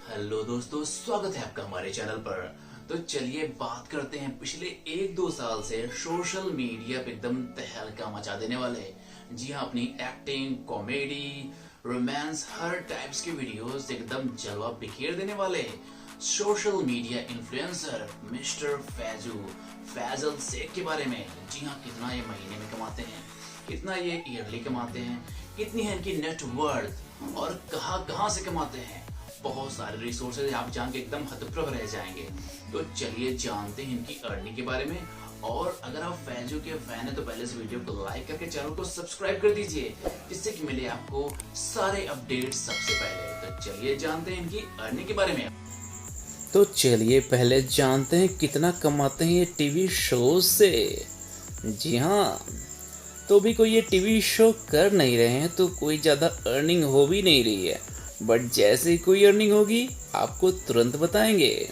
Hello दोस्तों, स्वागत है आपका हमारे चैनल पर। तो चलिए बात करते हैं पिछले 1-2 साल से सोशल मीडिया पे एकदम तहलका मचा देने वाले, जी हाँ, अपनी एक्टिंग, कॉमेडी, रोमांस, हर टाइप्स के वीडियोस एकदम जलवा बिखेर देने वाले social media influencer mister Faisal Sheikh के बारे में। जी हाँ, कितना ये महीने में कमाते हैं, कितना ये ईयरली कमाते हैं, कितनी है इनकी नेटवर्थ और कहाँ से कमाते हैं। बहुत सारे रिसोर्सेज आप जान के एकदम हतप्रभ रह जाएंगे। तो चलिए जानते हैं इनकी अर्निंग के बारे में। और अगर आप फैजू के फैन है तो पहले इस वीडियो को लाइक करके चैनल को सब्सक्राइब कर दीजिए, जिससे कि मिले आपको सारे अपडेट सबसे पहले। तो चलिए जानते हैं इनकी अर्निंग के बारे में। तो चलिए पहले जानते हैं कितना कमाते हैं ये टीवी शो से। जी हाँ, तो भी कोई ये टीवी शो कर नहीं रहे हैं तो कोई ज़्यादा अर्निंग हो भी नहीं रही है, बट जैसे ही कोई अर्निंग होगी आपको तुरंत बताएंगे।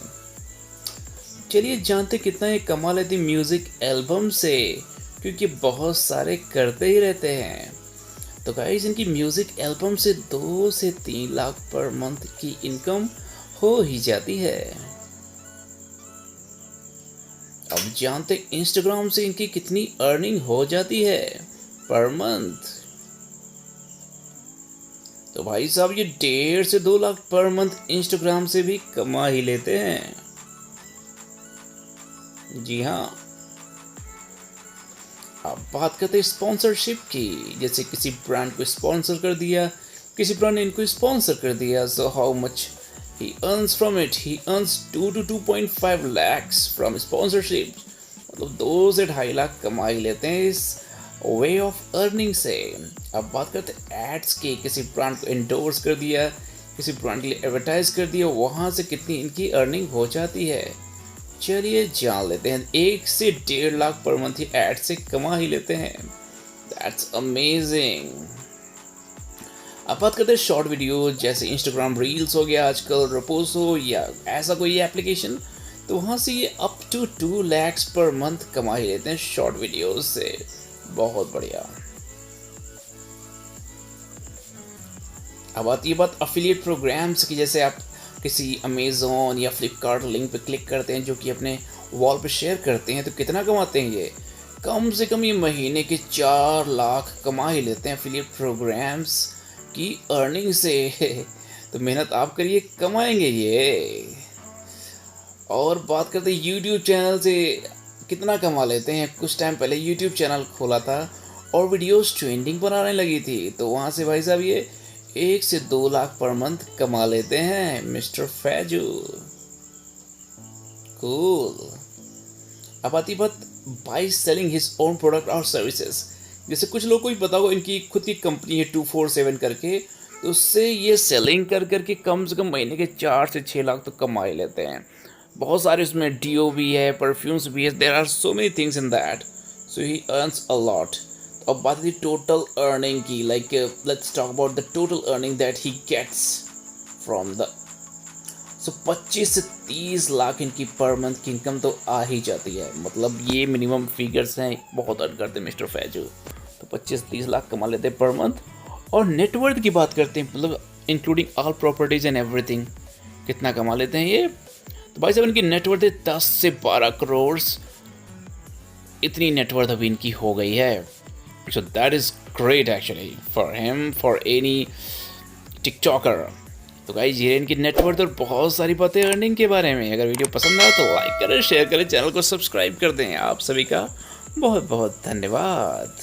चलिए जानते कितना ये कमा लेती म्यूजिक एल्बम से, क्योंकि बहुत सारे करते ही रहते हैं। तो गाइस, इनकी म्यूजिक एल्बम से 2 से 3 लाख पर मंथ की इनकम हो ही जाती है। अब जानते इंस्टाग्राम से इनकी कितनी अर्निंग हो जाती है पर मंथ। तो भाई साहब, ये 1.5 से 2 लाख पर मंथ इंस्टाग्राम से भी कमा ही लेते हैं। जी हाँ, अब बात करते हैं स्पॉन्सरशिप की। जैसे किसी ब्रांड को स्पॉन्सर कर दिया, किसी ब्रांड ने इनको स्पॉन्सर कर दिया, so how much he earns from it? He earns 2 to 2.5 lakhs from sponsorship। मतलब 2 से 2.5 लाख कमा ही लेते हैं इस वे ऑफ अर्निंग से। अब बात करते हैं एड्स की। किसी ब्रांड को एंडोर्स कर दिया, किसी ब्रांड के लिए एडवर्टाइज कर दिया, वहाँ से कितनी इनकी अर्निंग हो जाती है चलिए जान लेते हैं। 1 से 1.5 लाख पर मंथ ही एड से कमा ही लेते हैं। That's amazing. अब बात करते हैं शॉर्ट वीडियो, जैसे इंस्टाग्राम रील्स हो गया आजकल, रपोसो या ऐसा कोई एप्लीकेशन, तो वहाँ से ये up to 2 lakhs per month कमा ही लेते हैं शॉर्ट वीडियोस से। बहुत बढ़िया। अब आती है बात अफिलिएट प्रोग्राम्स की। जैसे आप किसी अमेज़ॉन या फ्लिपकार्ट लिंक पे क्लिक करते हैं, जो कि अपने वॉल पे शेयर करते हैं, तो कितना कमाते हैं ये? कम से कम ये महीने के 4 लाख कमा ही लेते हैं अफिलिएट प्रोग्राम्स की अर्निंग से। तो मेहनत आप करिए, कमाएंगे ये। और बात करते हैं यूट्यूब चैनल से कितना कमा लेते हैं। कुछ टाइम पहले यूट्यूब चैनल खोला था और वीडियोस ट्रेंडिंग पर आने लगी थी, तो वहाँ से भाई साहब ये 1 से 2 लाख पर मंथ कमा लेते हैं मिस्टर फैजू। कूल। अब आती बात by selling his own product और सर्विसेज। जैसे कुछ लोग को भी पता होगा, इनकी खुद की कंपनी है 247 करके, तो उससे ये सेलिंग कर करके कम से कम महीने के 4 से 6 लाख तो कमा ही लेते हैं। बहुत सारे उसमें डीओ भी है, परफ्यूम्स भी है, there are so many things in that, so he earns a lot. तो अब बात थी टोटल अर्निंग की। Like let's talk about the total earning that he gets from the 25 से 30 लाख इनकी पर मंथ की इनकम तो आ ही जाती है। मतलब ये मिनिमम फिगर्स हैं, बहुत अर्न करते हैं मिस्टर फैजू। तो 25 से 30 लाख कमा लेते हैं पर मंथ। और नेटवर्थ की बात करते हैं, मतलब including all properties and everything, कितना कमा लेते हैं ये? तो भाई साहब, इनकी नेटवर्थ है 10 से 12 करोड़। इतनी नेटवर्थ अभी इनकी हो गई है। So that is great actually for him, for any TikToker. तो गाइस, ये इनकी नेटवर्थ और बहुत सारी बातें अर्निंग के बारे में। अगर वीडियो पसंद आए तो लाइक करें, शेयर करें, चैनल को सब्सक्राइब कर दें। आप सभी का बहुत बहुत धन्यवाद।